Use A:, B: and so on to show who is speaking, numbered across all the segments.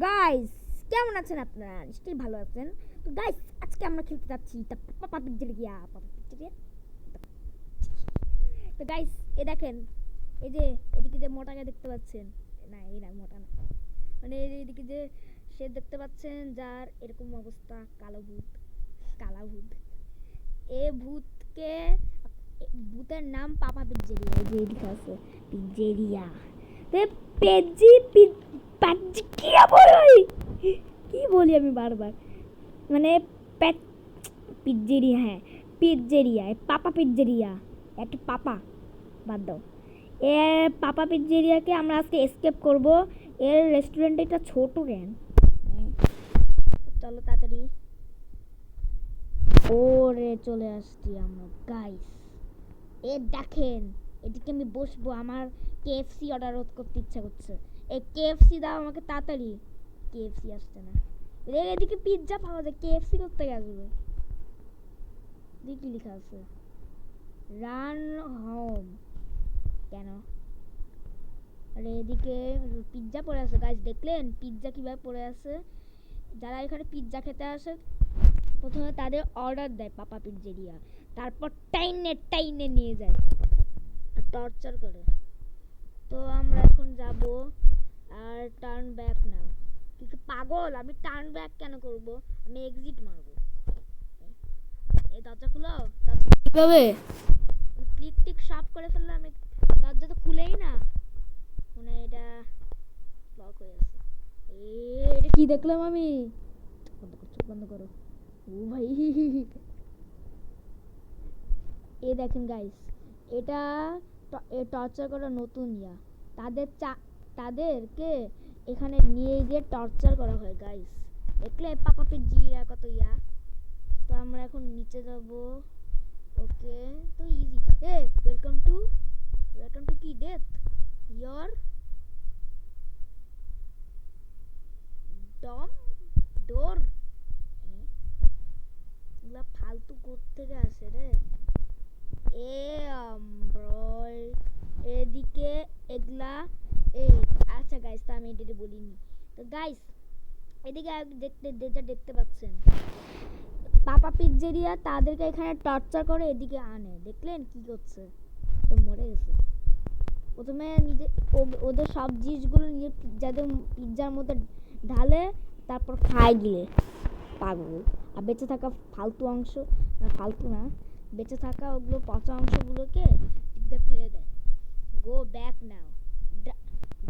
A: Guys, কেমন আছেন আপনারা? নিশ্চয়ই ভালো আছেন। তো গাইস, আজকে আমরা খেলতে যাচ্ছি পাপা পিজ্জেরিয়া। তো গাইস, এ দেখেন, এই যে এদিকে যে মোটাকে দেখতে পাচ্ছেন, না এই না মোটা না, মানে এইদিকে যে সে দেখতে পাচ্ছেন যার এরকম অবস্থা, কালো ভূত। কালা ভূত, এ ভূতকে, ভূতের নাম পাপা পিজ্জেরিয়া। এই যে লেখা আছে পিজ্জেরিয়া। পেজি পাজি কি বলি আমি বারবার, মানে পিজ্জেরিয়া, হ্যাঁ পিজ্জেরিয়া, পাপা পিজ্জেরিয়া, একটা পাপা বাদ দাও। এ পাপা পিজ্জেরিয়াকে আমরা আজকে এসকেপ করব। এর রেস্টুরেন্ট এটা ছোট কেন, চলো তাড়াতাড়ি। ওরে চলে আসছি আমরা গাইস। এ দেখেন, এদিকে আমি বসবো, আমার কেএফসি অর্ডার করতে ইচ্ছা করছে। এই কেএফসি দাও আমাকে তাড়াতাড়ি। কেএফসি আসছে না, এদিকে পিৎজা পাওয়া যায়, কেএফসি করতে আসবে। দেখি লেখা আছে রান হোম, কেন? আরে এদিকে পিৎজা পড়ে আছে গাইস, দেখলেন পিৎজা কিভাবে পড়ে আছে? যারা এখানে পিৎজা খেতে আসে প্রথমে তাদের অর্ডার দেয় পাপা পিজ্জেরিয়া, তারপর টাইনে টাইনে নিয়ে যায় আর টর্চার করে। তো আমরা এখন যাব আর টার্ন ব্যাক নাও। কিন্তু পাগল, আমি টার্ন ব্যাক কেন করব? আমি এক্সিট মারব। এই দরজা খুলো, দরজা কিভাবে ক্লিক টিক সাফ করে ফেললে আমি, দরজা তো খুলেই না, মানে এটা লক হয়ে আছে। এটা কি দেখলাম আমি? বন্ধ করো, বন্ধ করো। ও ভাই, এ দেখেন গাইস, এটা টর্চার করা নতুন ইয়া, তাদেরকে এখানে নিয়ে গিয়ে টর্চার করা হয় গাইস। দেখলে পাপা পিজ্জিরা কত ইয়া। তো আমরা এখন নিচে যাব। ওকে, তো ইজি। এ ওয়েলকাম টু কি ডেথ ইয়োর ডম ডোর। এগুলা ফালতু কোত্থেকে আসে রে? এ ব্রয়, এদিকে এগুলা, এই আচ্ছা গাইস, তো আমি এটা বলিনি। তো গাইস, এদিকে যেটা দেখতে পাচ্ছেন পাপা পিজ্জেরিয়া তাদেরকে এখানে টর্চার করে এদিকে আনে, দেখলেন কি করছে? তো মরে গেছে। প্রথমে নিজে ওদের সব জিনিসগুলো নিয়ে যাদের পিজ্জার মধ্যে ঢালে, তারপর খায় গিলে পাগল। আর বেঁচে থাকা ফালতু অংশ, ফালতু না, বেঁচে থাকা ওগুলো পচা অংশগুলোকে ফেলে দেয়। গো ব্যাক নাও,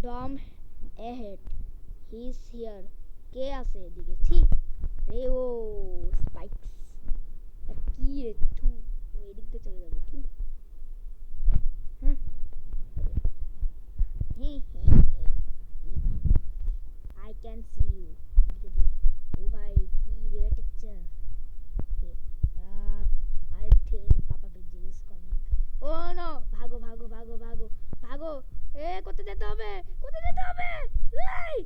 A: ডম এহেড, হি ইজ হিয়ার। কে আছে এদিকে? ছি রে, ও স্পাইকস, কি রে তু, আমি এদিক দিয়ে চলে যাবো কি? হ্যাঁ, I can see you. ও ভাই, কি রে texture. I think Papa Big G is coming. Oh no! ভাগো ভাগো ভাগো ভাগো ভাগো। এ কোথায় যেতে হবে? কোথায় যেতে হবে? এই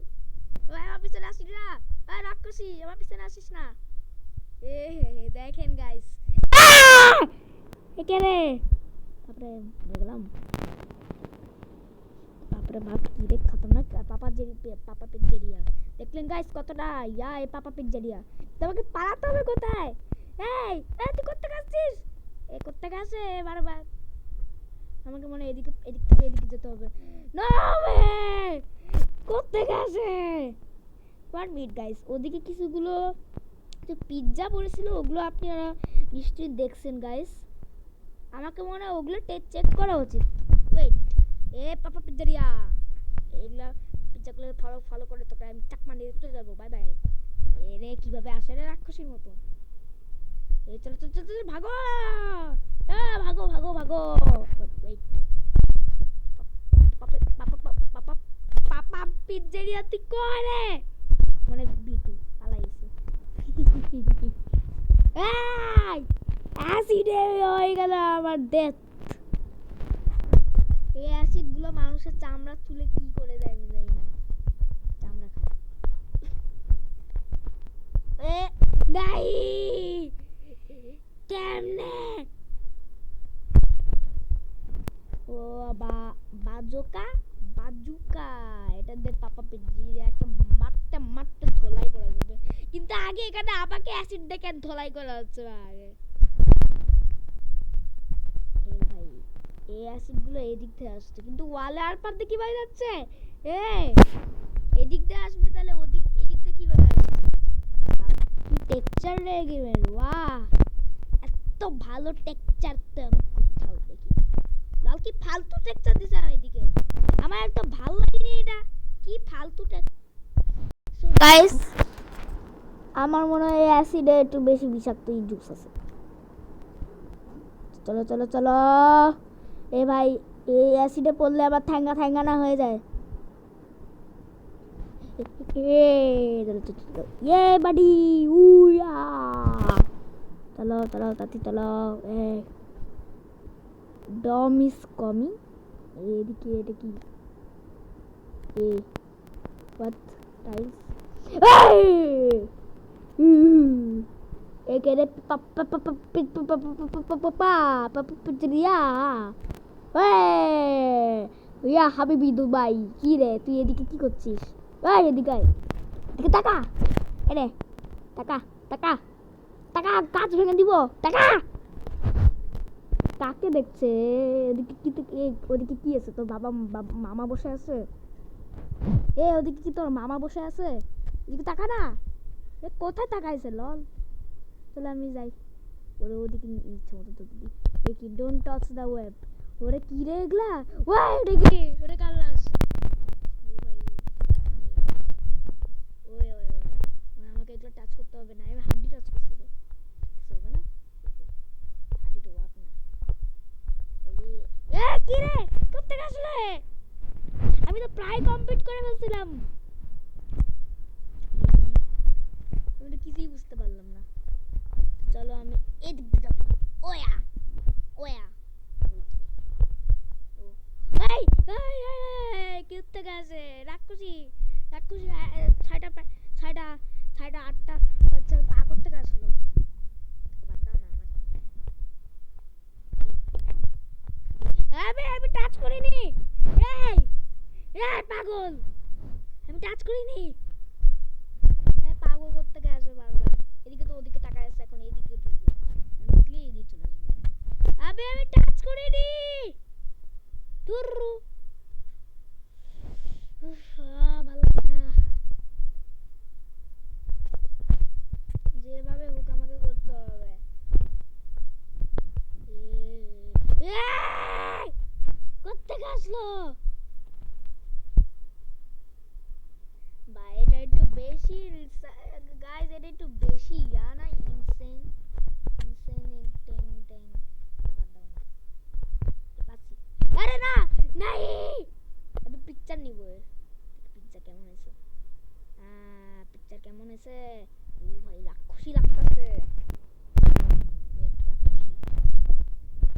A: ভাই, আমার পিছনে আসিস না। এই রাক্ষসী, আমার পিছনে আসিস না। এ দেখেন গাইস, এখানে তারপরে দেখলাম, তারপরে বাপ কি রে খতরনাক পাপা পিজ্জেরিয়া। দেখলেন গাইস কতটা ইয়া এই পাপা পিজ্জেরিয়া। তোমাকে পালাতে হবে কোথায়? এই তুই কোথায় আসছিস? এ কোথায় আসে বারবার? আমাকে মনে হয় এদিক থেকে এদিকে যেতে হবে। না কোথায় আসে? 1 মিনিট গাইস, ওদিকে কিছুগুলো যে পিজ্জা পড়েছিল ওগুলো আপনারা নিশ্চয়ই দেখছেন গাইস। আমাকে মনে হয় ওগুলো চেক করা উচিত। ওয়েট, এ পাপা পিজ্জারিয়া, এগুলা পিজ্জাগুলো ফলো করে তোকে আমি চাকমা নিয়ে চলে যাবো। Bye bye. এ রে কিভাবে আসে রে রাক্ষসীর মতো। এই চলো চলো চলো ভাগো, ভাগো ভাগো ভাগো। ওয়েট, পাপা পিজ্জারিয়া তুই কই রে? মানে বিটু পালাইছে। এই অ্যাসিডে হয়ে গেল আমার ডেথ। এই অ্যাসিড গুলো মানুষের চামড়া তুলে কি করে দেয় আমি জানি না, চামড়া খায়। এ নাই, কেমনে? ও বাজুকা বাজুকা, এটা দে পাপা পিজ্জিরিয়াকে মারতে কিন্তু আগে এখানে আমাকে অ্যাসিড দেখে ধলাই করা হচ্ছে আগে। এই ভাই এই অ্যাসিড গুলো এদিক থেকে আসছে কিন্তু ওয়ালে আর পার দিয়ে কিভাবে যাচ্ছে? এদিক দিয়ে আসবে তাহলে ওদিক এদিক দিয়ে কিভাবে আসবে? টেক্সচার রে গেমের ওয়াহ, এত ভালো টেক্সচার তো আমি কোথাও দেখি। লাল কি ফালতু টেক্সচার দিছে এদিকে, আমার একটা ভালো লাগেনি এটা, কি ফালতু টেক্সচার। সো গাইস আমার মনে হয় অ্যাসিডে একটু বেশি বিষাক্ত জুস আছে। চলো চলো চলো এ ভাই, এই অ্যাসিডে পড়লে আবার ঠ্যাঙ্গা ঠ্যাঙ্গা না হয়ে যায়। ये बड़ी उया चलो चलो ताती चलो डम इज कमिंग এদিকে এটা কি what tiles এখানে ইয়া হাবিবি দুবাই কি রে তুই এদিকে কি করছিস? এদিকে এদিকে টাকা এনে টাকা টাকা টাকা কাজ ভেঙে দিব টাকা। কাকে দেখছে ওদিকে? কি ওদিকে কি আছে? তোর বাবা মামা বসে আছে? ওদিকে কি তোর মামা বসে আছে? এদিকে টাকা না, কোথায় তাকাইছে লল? চলে আমি যাই ওরে ওদিকে ইচ্ছে মতো তো দিদি কি ডোন্ট টাচ দ্য ওয়েব। ওরে কি রে এগুলা? ওরে কি ওরে কাল্লাস আমাকে এগুলো টাচ করতে হবে না, আমি হাড্ডি টাচ করছি রে, কিছু হবে না, হাড্ডি তো ওয়াক না। কি রে কব থেকে আসলে? আমি তো প্রায় কমপ্লিট করে ফেলছিলাম, আমি কিছুই বুঝতে পারলাম না। চলো আমি এদিক দিয়ে যাবো। ওয়া ওয়া এই এই কি থেকে আসে? রাক্ষসী রাক্ষসী ছয়টা ছয়টা ছয়টা আটটা বাচ্চা পা করতে আসলো, বাদ দাও না আমার। আমি টাচ করিনি, এই এই পাগল, আমি টাচ করিনি। পাগল করতে আসবে বারবার, এদিকে তো ওদিকে তাকায় আছে, এখন এদিকে ঢুকবে, ঢুকলে এদিকে চলে আসবে। আমি টাচ করিনি তুরু ভালো লাগে না, যেভাবে হোক আমাকে করতে হবে। কোত্থেকে আসলো? ভাই এটা একটু বেশি গাইস, এটা একটু বেশি না ইনসেন ইনসেন টেং টেং। বাদ দাও না পাচ্ছি। আরে না নাই, আমি পিকচার নিব। পিকচার কেমন হয়েছে? পিকচার কেমন হয়েছে? ও ভাই রাক্ষসী লাগতেছে।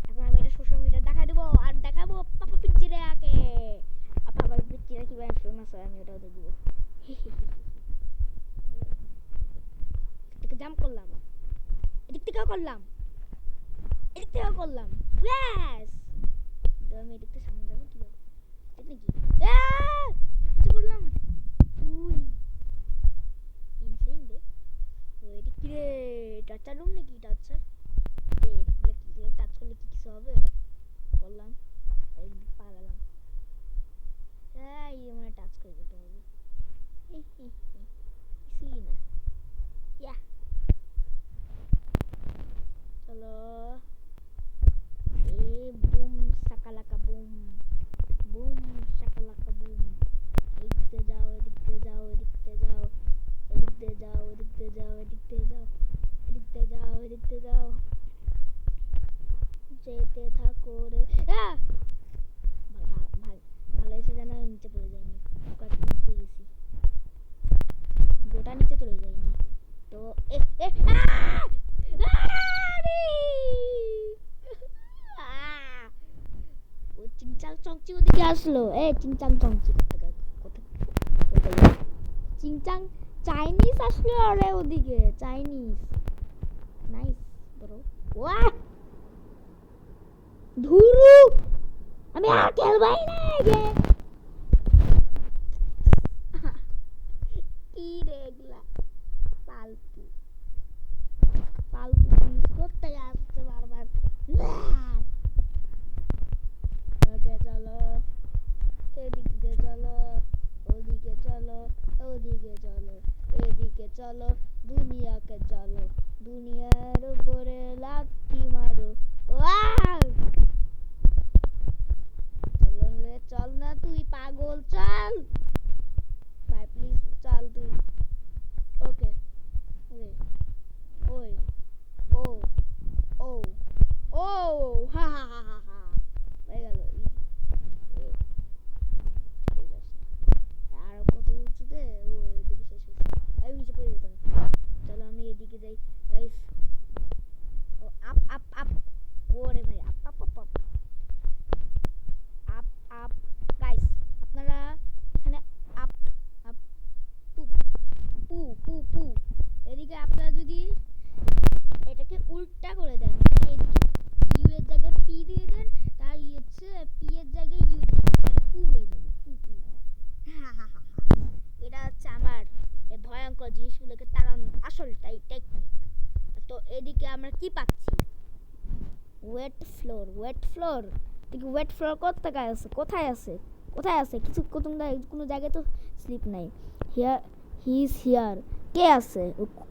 A: এখন আমি এটা সোশ্যাল মিডিয়া দেখা দেবো আর দেখাবো পাপা পিকচারে আগে। পাপা পিকচারে কিভাবে ফেমাস হয় আমি ওটাও দেখবো। এদিকে জাম্প করলাম, এদিক থেকেও করলাম, এদিক থেকেও করলাম, ইয়েস। আমি এদিক থেকে সামনে যাবো কিভাবে? এটা কি কিছু করলাম তুই ইনসেন রে। ও এদিক কি রে? টাচার রুম নাকি? টাচার এগুলো কি টাচ করলে কি কিছু হবে? করলাম এদিক পা গেলাম, এই মানে টাচ করে যেতে হবে, কিছুই না। ইয়া চলো বুম সাকালাকা বুম বুম সাকালাকা বুম। এদিকতে যাও এদিকতে যাও এদিকতে যাও এদিকতে যাও এদিকতে যাও এদিকতে যাও এদিকতে যাও এদিকতে যাও যেতে থাকো রে। ভালো এসে যেন নিচে পড়ে যায়নি, কয়েকটা নিচে গেছি, গোটা নিচে চলে যায়নি তো। ও চিংচাং চংচি ওদিকে আসলো, চিংচাং চংচি চিংচাং চাইনিজ আসলো, আরে ওদিকে চাইনিজ নাইস ব্রো। ওয়া ধুরু আমি আর খেলবাই না গে। কি রে এগুলা ফালতু ফালতু জিনিস করতে আসছে বারবার। ওকে চলো, এদিক দিয়ে চলো, ওদিকে চলো, ওদিকে চলো, এদিকে চলো, দুনিয়াকে চলো, দুনিয়ার উপরে লাথি মারো। ওয়াও! চল না তুই পাগল, চল ভাই প্লিজ চল তুই। ওকে ওই ওই ও ও ও হা হা হা হা হা হয়ে গেল। আর কত উঁচুতে ওইদিকে শেষ হয়েছে, আমি নিচে পড়ে যেতাম। চলো আমি এদিকে যাই গাইস। ও আপ আপ আপ, ওরে ভাই up up up up up up guys, আপনারা এখানে আপ আপ পু পু পু পু, এদিকে আপনারা যদি এটাকে উল্টা করে দেন, এদিকে ইউ এর জায়গায় পি দিয়ে দেন, তার হচ্ছে পি এর জায়গায় ইউ দিয়ে দেন, তাহলে পু হয়ে যাবে, পু পু। এটা হচ্ছে আমার এই ভয়ঙ্কর জিনিসগুলোকে তাড়ানোর আসলটাই টেকনিক। তো এদিকে আমরা কি পাচ্ছি? Wet floor, wet floor. দেখি ওয়েট ফ্লোর কোথায় আছে, কোথায় আছে, কোথায় আছে? কিছু কোনো জায়গায় তো স্লিপ নাই। Here, he is here. কে আছে?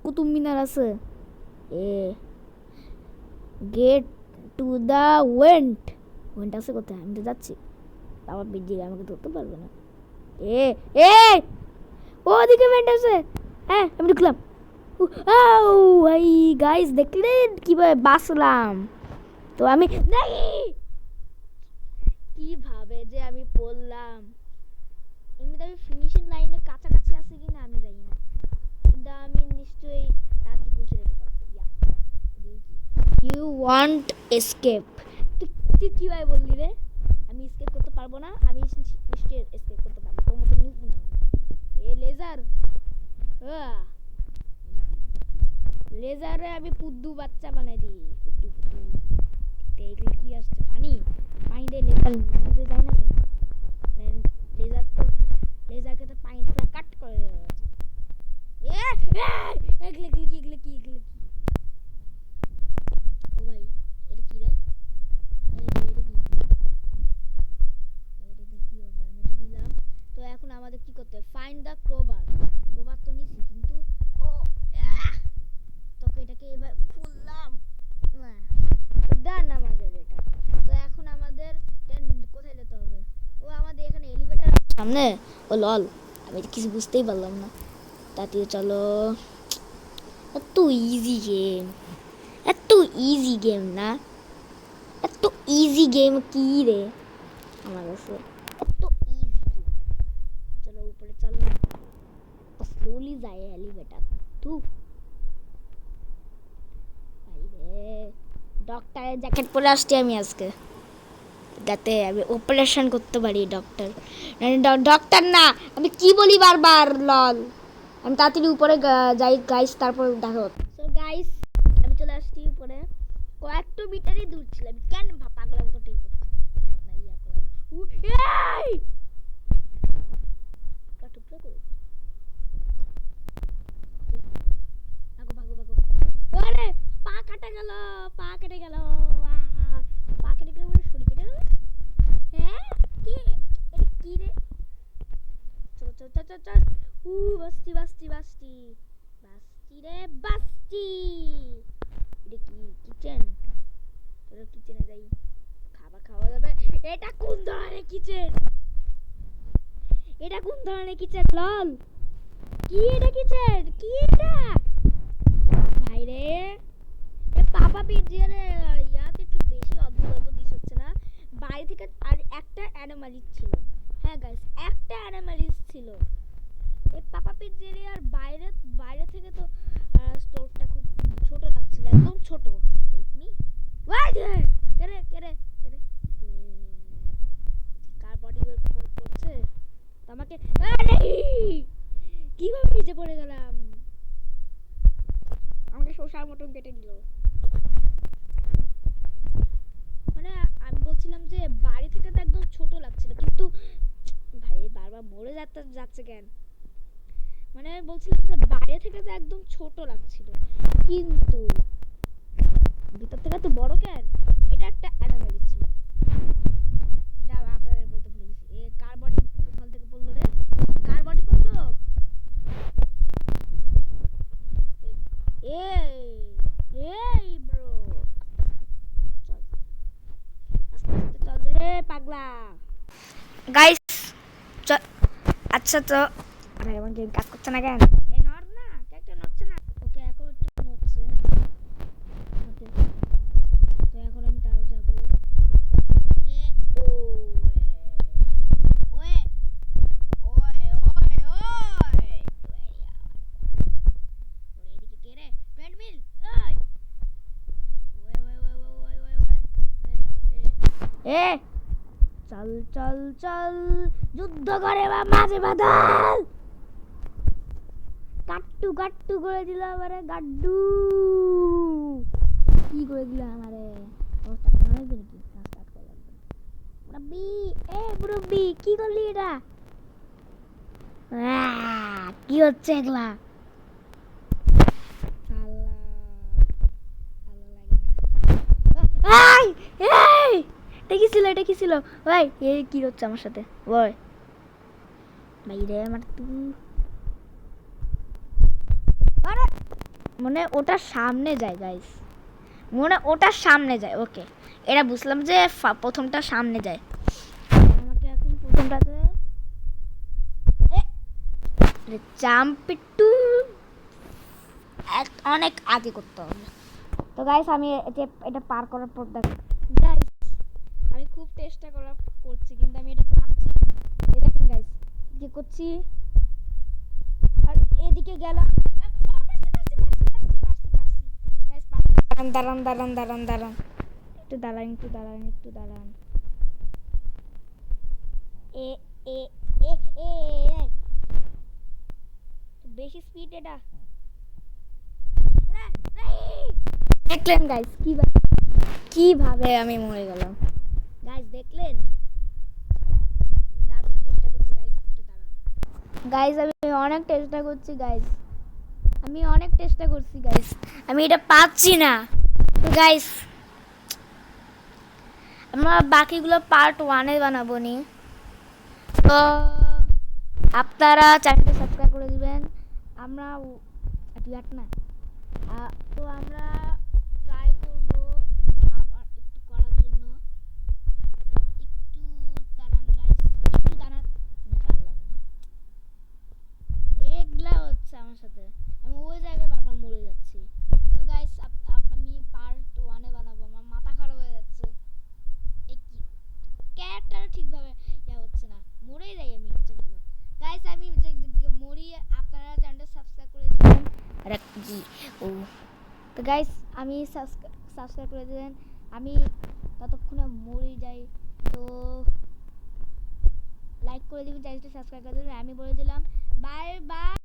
A: কুতুব মিনার আছে। এ get to the went. Went আছে কোথায়? আমি তো যাচ্ছি, বাবা বেরিয়ে আমাকে ধরতে পারবে না। এ এ ওদিকে ওয়েন্ট আছে। হ্যাঁ আমি ঢুকলাম। ভাই গাইস দেখলেন কিভাবে বাঁচলাম? তো আমি কিভাবে যে আমি পড়লাম। এমনিতে আমি ফিনিশিং লাইনের কাছাকাছি আছি কিনা আমি জানি না, কিন্তু আমি নিশ্চয়ই তাড়াতাড়ি পৌঁছে যেতে পারবো। You want escape? তুই কিভাবে বললি রে আমি এসকেপ করতে পারবো না? আমি নিশ্চয়ই এসকেপ করতে পারবো, তোর মতো নুব না আমি। এ লেজার, লেজারে আমি পুদ্দু বাচ্চা বানাই দিই। পুদ্দু পুদ্দু এগুলো কি আসছে? পানি, পানি দিয়ে লেজার ডুবে যায় না কেন? লেজার তো, লেজারকে তো পানি পুরো কাট করে দেওয়া উচিত। এগুলো কি, এগুলো কি, এগুলো কি? ও ভাই এটা কি রে? এটা কি, এটা কি হবে? আমি এটা নিলাম। তো এখন আমাদের কি করতে হবে? Find the crowbar. ক্রোবার তো নিছি, কিন্তু ও তোকে এটাকে এবার খুললাম না, ডান আমাদের এটা। তো এখন আমাদের কোথায় যেতে হবে? ও আমাদের এখানে এলিভেটর সামনে। ও লল, আমি কিছু বুঝতেই পারলাম না। তাড়াতাড়ি চলো। এত ইজি গেম, এত ইজি গেম না, এত ইজি গেম কি রে আমার কাছে, এত ইজি গেম। চলো উপরে চলো, স্লোলি যায় এলিভেটর। তু ডক্টরের জ্যাকেট পরে আসছি আমি আজকে, যাতে আমি অপারেশন করতে পারি। ডক্টর ডক্টর না, আমি কি বলি বারবার লল। আমি তাড়াতাড়ি উপরে যাই গাইস, তারপর দেখা হচ্ছে। সো গাইস আমি চলে আসছি উপরে, কয়েকটা মিটারই দূর ছিলাম, কেন পাগলার মতো টেপ মানে আপনার ইয়া করলাম। এই টুকরা করে ভাগো ভাগো ভাগো। আরে পা কাটা গেল, পা কেটে গেল, পা কেটে গেলে মানে শরীর কেটে গেল। হ্যাঁ কি, এটা কি রে? চল চল চল চল চল। বাস্তি বাস্তি বাস্তি বাস্তি রে বাস্তি। এটা কি কিচেন? তোরা কিচেনে যাই, খাবার খাওয়া যাবে। এটা কোন ধরনের কিচেন? এটা কোন ধরনের কিচেন লল? কি এটা কিচেন? কি এটা ভাই রে? এ পাপা পিজিয়ারে ইয়াতে একটু বেশি অদ্ভুত অদ্ভুত দিস হচ্ছে না? বাইরে থেকে আর একটা অ্যানোমালিস ছিল। হ্যাঁ গাইস একটা অ্যানোমালিস ছিল। এই পাপা পিজিয়ারে আর বাইরে, বাইরে থেকে তো স্টোরটা খুব ছোট লাগছিল, একদম ছোট। মি ওয়াই রে কেরে কেরে কেরে কার বডি ওয়েট পড়ছে তো আমাকে। আরে কিভাবে নিচে পড়ে গেলাম? আমাকে শসার মতন কেটে দিল। মানে আমি বলছিলাম যে বাড়ি থেকে তো একদম ছোট লাগছিল, কিন্তু ভাই বারবার মরে যাচ্ছে কেন? মানে বলছিলাম যে বাইরে থেকে তো একদম ছোট লাগছিল, কিন্তু ভিতর থেকে তো বড় কেন? এটা একটা অ্যানোমালি ছিল। এটা আপনাদের বলতে ভুলে গেছি। এ কার বডি কোথা থেকে পড়লো রে? কার বডি পড়লো? এই এই ব্রো, চল আস্তে আস্তে চল রে পাগলা। গাইস আচ্ছা তো, আরে আমার গেম কাজ করছে না কেন? এ নড় না, ক্যারেক্টার নড়ছে না। ওকে এখন একটু নড়ছে। ওকে তো এখন আমি তাও যাবো। এ ও ওয়ে ওয়ে ওয়ে ওয়ে ওরে এদিকে কে রে? ট্রেডমিল ওই ওয়ে ওয়ে ওয়ে ওয়ে ওয়ে ওয়ে এ চল চল চল যুদ্ধ করে বা মাঝে বাদল গাট্টু গাট্টু করে দিল আমারে গাড্ডু। কি করে দিল আমারে? অবস্থা খারাপ হয়ে কি স্টার্ট করলাম মুরব্বি। এ মুরব্বি কি করলি এটা? কি হচ্ছে এগুলা? আল্লাহ ভালো লাগে না। এই এই এটা কি ছিল? ওই এই কি হচ্ছে আমার সাথে? ওই ভাই রে আমার তুই, আরে মনে ওটার সামনে যায় গাইস, মনে ওটার সামনে যায়। ওকে এটা বুঝলাম যে প্রথমটা সামনে যায়। আমাকে এখন প্রথমটাতে জাম্প একটু অনেক আগে করতে হবে। তো গাইস আমি এটা পার করার পর দেখ গাইস, আমি খুব চেষ্টা করছি কিন্তু আমি এটা পারছি না। এই দেখেন গাইস কি করছি, আর এদিকে গেলাম। দাঁড়ান দাঁড়ান দাঁড়ান দাঁড়ান একটু দাঁড়ান একটু দাঁড়ান একটু দাঁড়ান। এ এ এ এ বেশি স্পিড এটা। দেখলেন গাইস কিভাবে আমি মরে গেলাম? গাইস দেখলেন? তারপর চেষ্টা করছি গাইস, একটু দাঁড়ান গাইস, আমি অনেক চেষ্টা করছি গাইস, আমি অনেক চেষ্টা করছি গাইস, আমি এটা পাচ্ছি না। তো গাইস আমরা বাকিগুলো পার্ট 1 এ বানাবো নি। তো আপনারা চ্যানেলটা সাবস্ক্রাইব করে দিবেন। আমরা না তো আমরা ট্রাই করব আবার একটু করার জন্য। একটু দাঁড়ান গাইস, একটু দাঁড়ান, পারলাম না। এগুলা হচ্ছে আমার সাথে, আমি ওই জায়গায় বারবার মরে যাচ্ছি। তো গাইস আমি পার্ট 1 এ বানাবো, আমার মাথা খারাপ হয়ে যাচ্ছে। এই কি ক্যারেক্টার ঠিকভাবে হচ্ছে না, মরেই যাই আমি। ইচ্ছে ভালো গাইস আমি মরি, আপনারা চ্যানেলটা সাবস্ক্রাইব করে দিবেন। আরে কি ও, তো গাইস আমি সাবস্ক্রাইব করে দিবেন, আমি ততক্ষণে মরে যাই। তো লাইক করে দিবেন, চ্যানেলটা সাবস্ক্রাইব করে দিবেন। আমি বলে দিলাম বাই বাই।